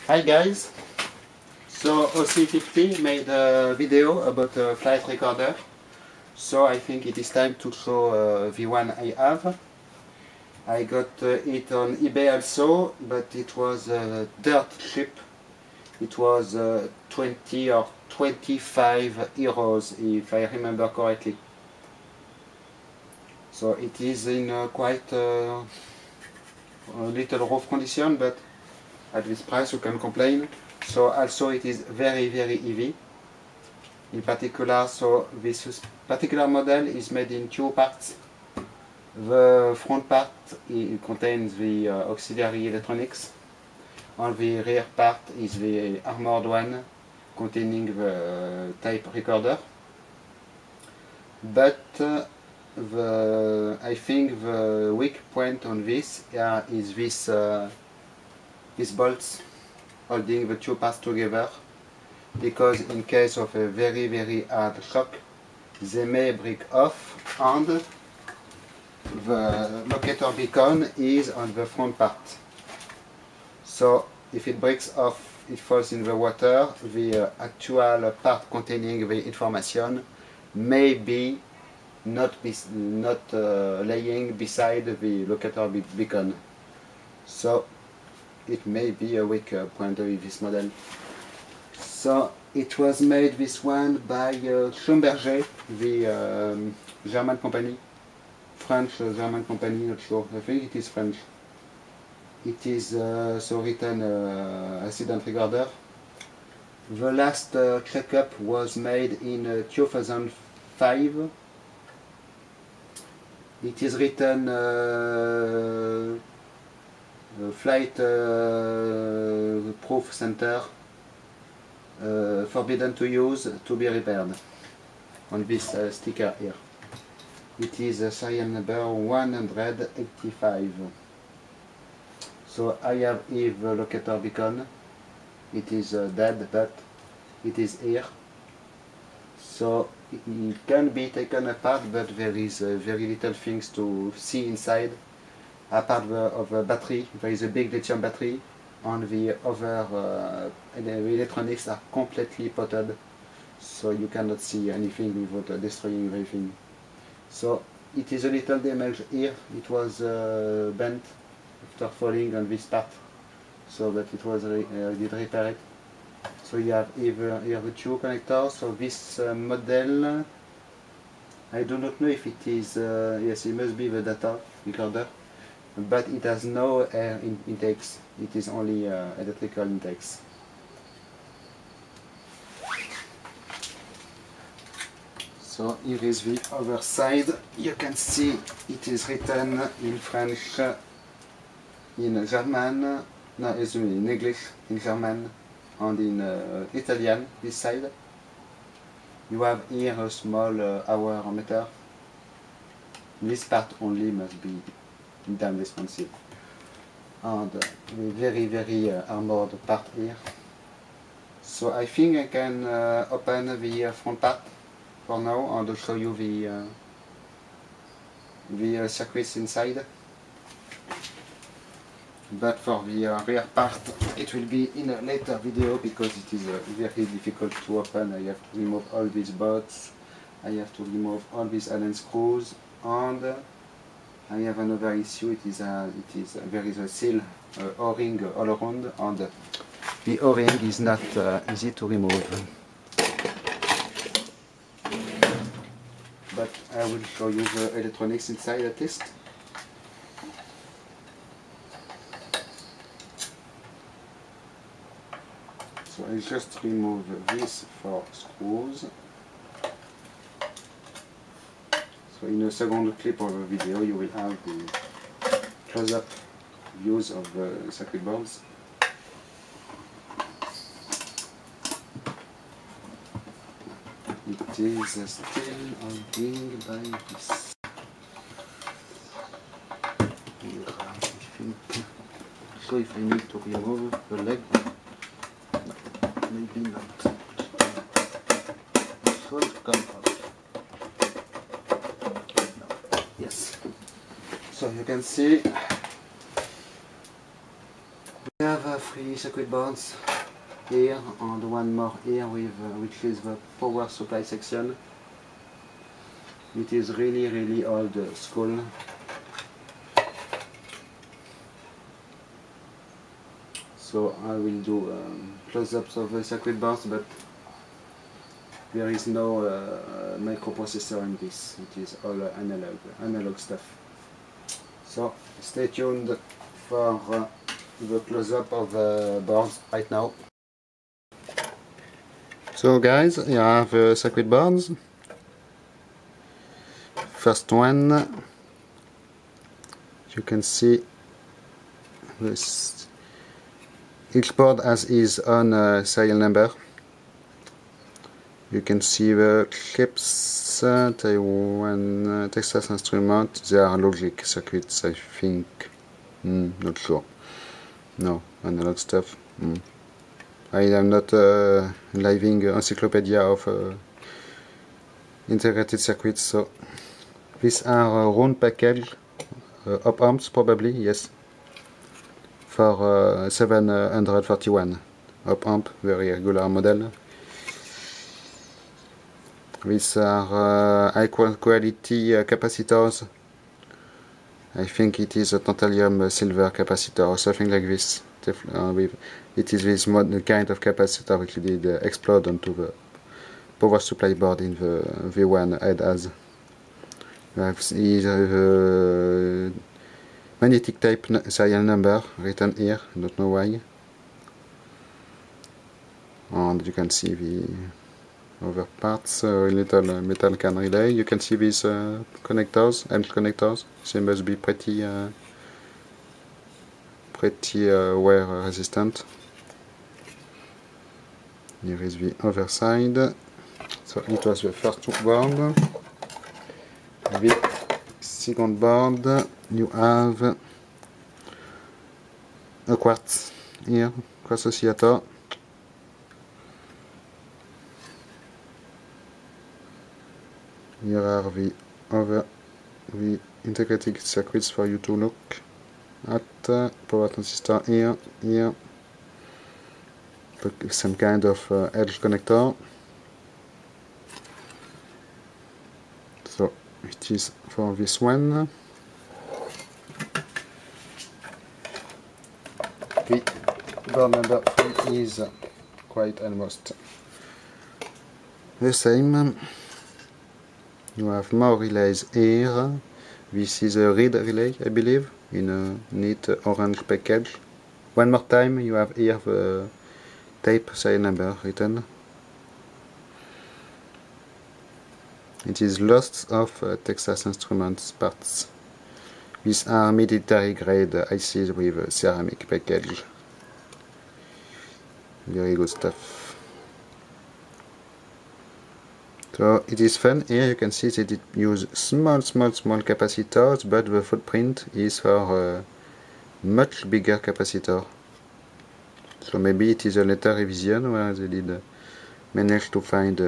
Hi guys, so OC50 made a video about a flight recorder, so I think it is time to show the one I have. I got it on eBay also, but it was a dirt cheap. It was 20 or 25 euros if I remember correctly. So it is in quite a little rough condition, but at this price you can complain. So also it is very heavy. In particular, so this particular model is made in two parts. The front part contains the auxiliary electronics. On the rear part is the armored one containing the tape recorder. But I think the weak point on this is these bolts holding the two parts together, because in case of a very hard shock they may break off, and the locator beacon is on the front part. So if it breaks off, it falls in the water, the actual part containing the information may be not laying beside the locator beacon. So it may be a weak point with this model. So it was made, this one, by Schlumberger, the German company, French German company, not sure, I think it is French. It is so written accident recorder. The last checkup was made in 2005. It is written Flight Proof Center, forbidden to use, to be repaired, on this sticker here. It is serial number 185. So I have here the locator beacon. It is dead, but it is here. So it can be taken apart, but there is very little things to see inside. Apart of the battery, there is a big lithium battery, and the other the electronics are completely potted, so you cannot see anything without destroying everything. So it is a little damage here. It was bent after falling on this part, so that it was did repair it. So you have here the two connectors. So this model, I do not know if it is yes, it must be the data recorder, but it has no air intakes. It is only electrical intakes. So here is the other side. You can see it is written in French, in German, no, excuse me, in English, in German, and in Italian, this side. You have here a small hour meter. This part only must be damn responsive. And the very armored part here. So I think I can open the front part for now and show you the circuits inside. But for the rear part it will be in a later video, because it is very difficult to open. I have to remove all these bolts, I have to remove all these Allen screws, and I have another issue. There is a seal O-ring all around, and the O-ring is not easy to remove. But I will show you the electronics inside at least. So I just remove these 4 screws. So in a second clip of the video you will have the close-up views of the circuit boards. It is still holding by this. Here, I think. So if I need to remove the leg, no, maybe not. It should come off. No. Yes. So you can see have 3 circuit boards here and one more here with which is the power supply section. It is really old school. So I will do close-ups of the circuit boards, but there is no microprocessor in this. It is all analog stuff. So stay tuned for the close-up of the boards right now. So guys, you have circuit boards. First one, you can see this. Each board has its own serial number. You can see the clips, Taiwan, Texas Instruments. They are logic circuits, I think. Not sure. No, analog stuff. I am not a living encyclopedia of integrated circuits, so these are round package op amps, probably, yes, for 741 op amp, very regular model. These are high quality capacitors. I think it is a tantalum silver capacitor or something like this. It is this kind of capacitor which did explode onto the power supply board in the V1 head as. The magnetic tape serial number written here, I don't know why. And you can see the other parts, little metal can relay. You can see these connectors, end connectors. They must be pretty wear resistant. Here is the other side. So it was the first board. The second board, you have a quartz here, quartz oscillator. Here are the integrated circuits for you to look at. Power transistor here, some kind of edge connector. So it is for this one. The board number 3 is quite almost the same. You have more relays here. This is a read relay, I believe, in a neat orange package. One more time, you have here the tape serial number written. It is lots of Texas Instruments parts. These are military grade ICs with a ceramic package. Very good stuff. So it is fun. Here you can see that it uses small capacitors, but the footprint is for a much bigger capacitor. So maybe it is a later revision where they did manage to find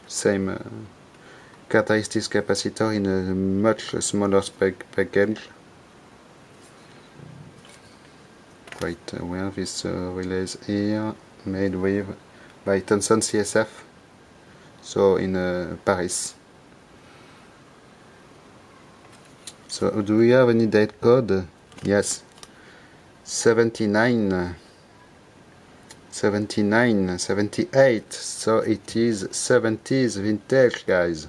same characteristics capacitor in a much smaller package. Quite well, this relays here made with by Thomson CSF. So in Paris. So do we have any date code? Yes, 78. So it is 70s vintage, guys.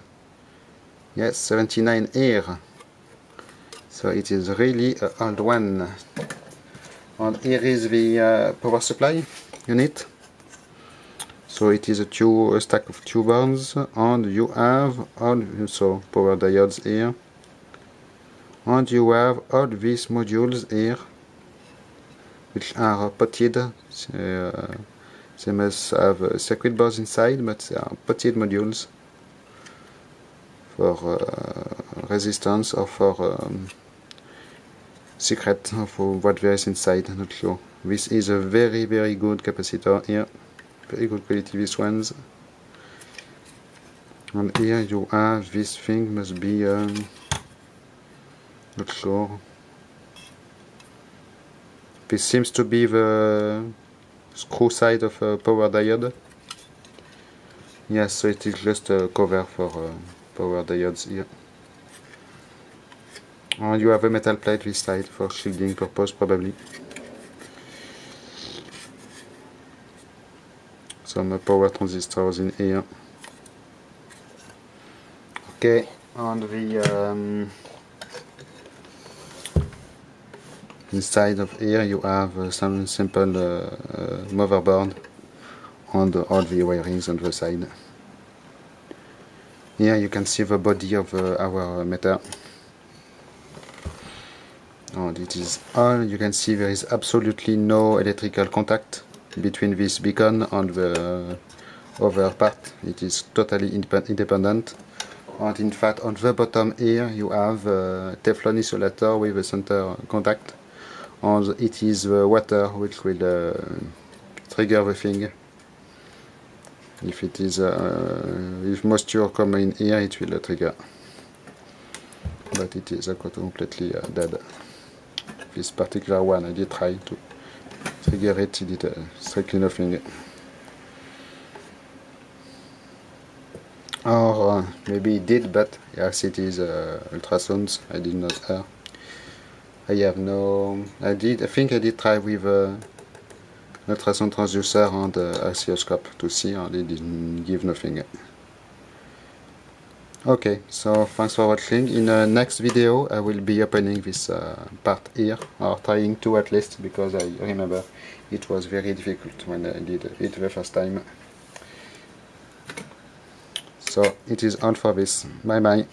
Yes, 79 here. So it is really an old one. And here is the power supply unit. So it is a stack of 2 boards, and you have all power diodes here, and you have all these modules here, which are potted. They must have circuit boards inside, but they are potted modules for resistance or for secret of what there is inside. Not sure. This is a very good capacitor here. Very good quality, these ones. And here you have this thing, must be not sure, This seems to be the screw side of a power diode. Yes, so it is just a cover for power diodes here. And you have a metal plate this side for shielding purpose probably. Some power transistors in here. Okay, on the inside of here you have some simple motherboard and all the wirings on the side. Here you can see the body of our meter. And it is all, you can see there is absolutely no electrical contact between this beacon and the other part. It is totally independent. And in fact on the bottom here you have a Teflon isolator with a center contact, and it is the water which will trigger the thing. If it is if moisture come in here, it will trigger, but it is completely dead. This particular one, I did try to trigger it, it did strictly nothing. Or maybe it did, but yes, it is ultrasounds. I did not hear. I have no. I think I did try with ultrasound transducer and oscilloscope to see, and it didn't give nothing. Okay, so thanks for watching. In the next video I will be opening this part here, or trying to at least, because I remember it was very difficult when I did it the first time. So it is all for this. Bye bye.